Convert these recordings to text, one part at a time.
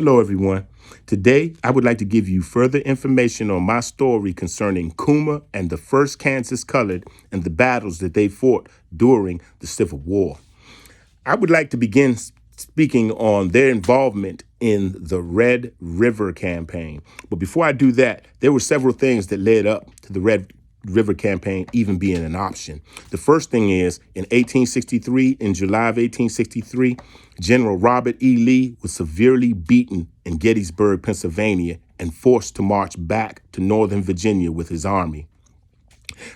Hello, everyone. Today, I would like to give you further information on my story concerning Kuma and the 1st Kansas Colored and the battles that they fought during the Civil War. I would like to begin speaking on their involvement in the Red River Campaign. But before I do that, there were several things that led up to the Red River Campaign even being an option. The first thing is, in 1863, in July of 1863, General Robert E. Lee was severely beaten in Gettysburg, Pennsylvania, and forced to march back to Northern Virginia with his army.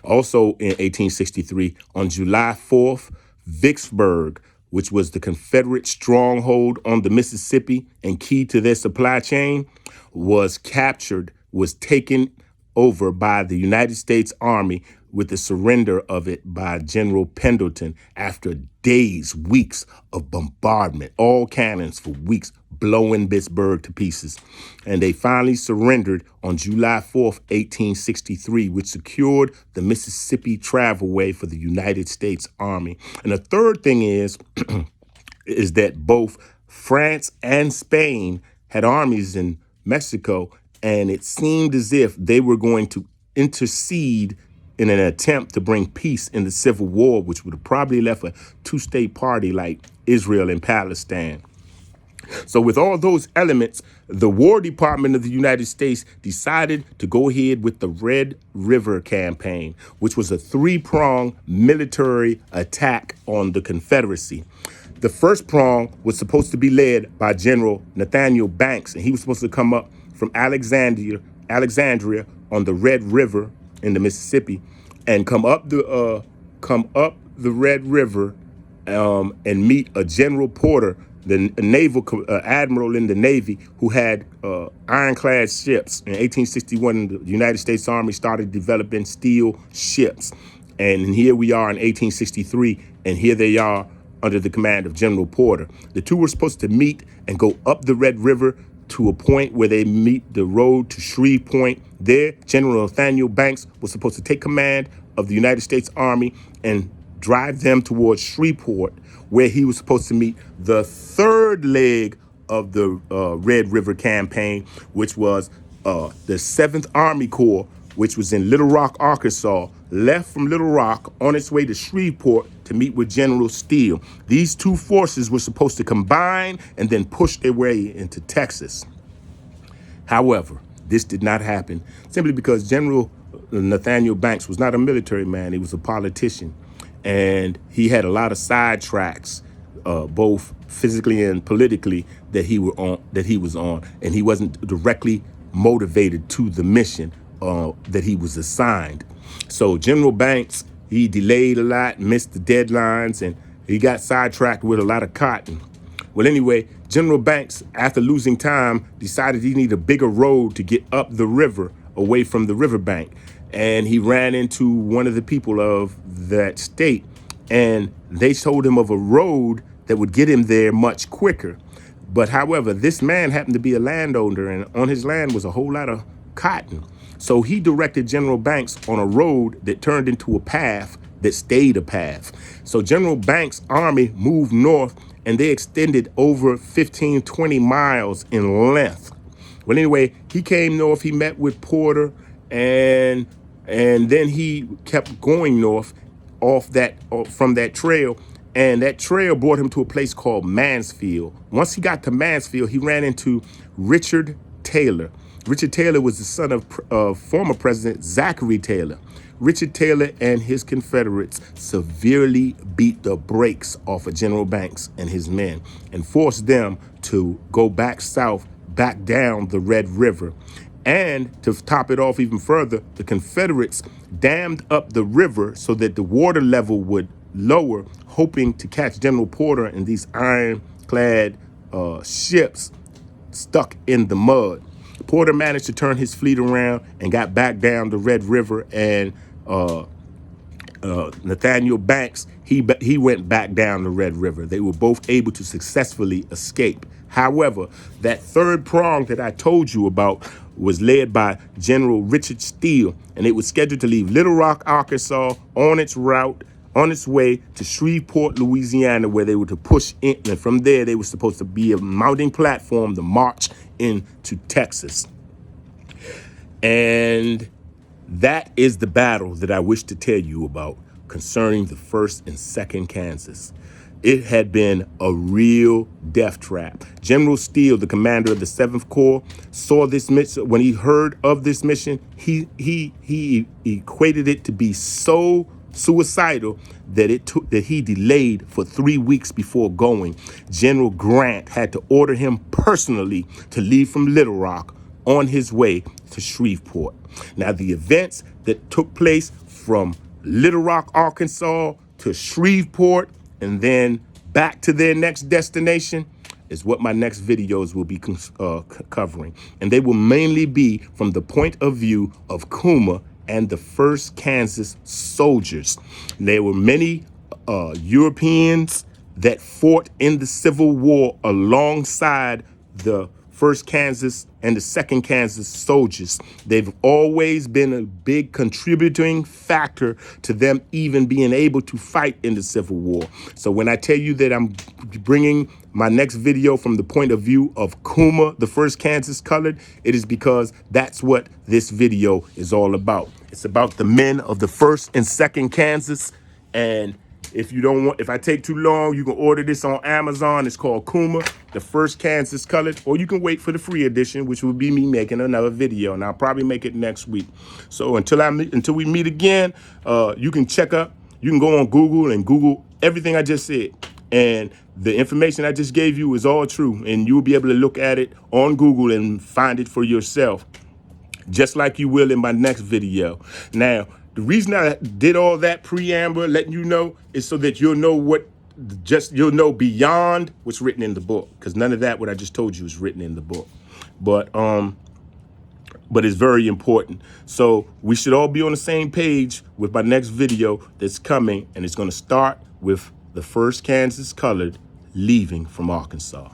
Also in 1863, on July 4th, Vicksburg, which was the Confederate stronghold on the Mississippi and key to their supply chain, was taken over by the United States Army with the surrender of it by General Pendleton after days, weeks of bombardment, all cannons for weeks, blowing Vicksburg to pieces. And they finally surrendered on July 4th, 1863, which secured the Mississippi travelway for the United States Army. And the third thing is that both France and Spain had armies in Mexico, and it seemed as if they were going to intercede in an attempt to bring peace in the Civil War, which would have probably left a two-state party like Israel and Palestine. So with all those elements, the War Department of the United States decided to go ahead with the Red River Campaign, which was a three-pronged military attack on the Confederacy. The first prong was supposed to be led by General Nathaniel Banks, and he was supposed to come up from Alexandria on the Red River in the Mississippi, and come up the Red River and meet a General Porter, the naval admiral in the Navy, who had ironclad ships. In 1861, the United States Army started developing steel ships. And here we are in 1863, and here they are under the command of General Porter. The two were supposed to meet and go up the Red River to a point where they meet the road to Shreveport. There, General Nathaniel Banks was supposed to take command of the United States Army and drive them towards Shreveport, where he was supposed to meet the third leg of the Red River Campaign, which was the 7th Army Corps, which was in Little Rock, Arkansas, left from Little Rock on its way to Shreveport to meet with General Steele. These two forces were supposed to combine and then push their way into Texas. However, this did not happen simply because General Nathaniel Banks was not a military man. He was a politician, and he had a lot of sidetracks, both physically and politically, that he was on, and he wasn't directly motivated to the mission that he was assigned. So General Banks, he delayed a lot, missed the deadlines, and he got sidetracked with a lot of cotton. Well, anyway, General Banks, after losing time, decided he needed a bigger road to get up the river away from the riverbank. And he ran into one of the people of that state, and they told him of a road that would get him there much quicker. But however, this man happened to be a landowner, and on his land was a whole lot of cotton. So he directed General Banks on a road that turned into a path that stayed a path. So General Banks' army moved north, and they extended over 15, 20 miles in length. Well, anyway, he came north, he met with Porter, and then he kept going north from that trail, and that trail brought him to a place called Mansfield. Once he got to Mansfield, he ran into Richard Taylor. Richard Taylor was the son of former President Zachary Taylor. Richard Taylor and his Confederates severely beat the brakes off of General Banks and his men and forced them to go back south, back down the Red River. And to top it off even further, the Confederates dammed up the river so that the water level would lower, hoping to catch General Porter and these ironclad ships stuck in the mud. Porter managed to turn his fleet around and got back down the Red River, and Nathaniel Banks, he went back down the Red River. They were both able to successfully escape. However, that third prong that I told you about was led by General Richard Steele, and it was scheduled to leave Little Rock, Arkansas on its way to Shreveport, Louisiana, where they were to push in. And from there, they were supposed to be a mounting platform to march into Texas. And that is the battle that I wish to tell you about concerning the 1st and 2nd Kansas. It had been a real death trap. General Steele, the commander of the 7th Corps, saw this mission. When he heard of this mission, he equated it to be so suicidal that he delayed for 3 weeks before going. General Grant had to order him personally to leave from Little Rock on his way to Shreveport. Now, the events that took place from Little Rock, Arkansas to Shreveport and then back to their next destination is what my next videos will be covering. And they will mainly be from the point of view of Coomer and the 1st Kansas soldiers. There were many Europeans that fought in the Civil War alongside the 1st Kansas and the 2nd Kansas soldiers. They've always been a big contributing factor to them even being able to fight in the Civil War. So when I tell you that I'm bringing my next video from the point of view of Coomer, the 1st Kansas Colored, it is because that's what this video is all about. It's about the men of the 1st and 2nd Kansas. And if I take too long, you can order this on Amazon. It's called Coomer, the 1st Kansas Colored, or you can wait for the free edition, which will be me making another video, and I'll probably make it next week. So until we meet again, you can go on Google and Google everything I just said. And the information I just gave you is all true, and you'll be able to look at it on Google and find it for yourself, just like you will in my next video. Now, the reason I did all that preamble, letting you know, is so that you'll know beyond what's written in the book, because none of that what I just told you is written in the book. But it's very important. So we should all be on the same page with my next video that's coming, and it's going to start with the 1st Kansas Colored leaving from Arkansas.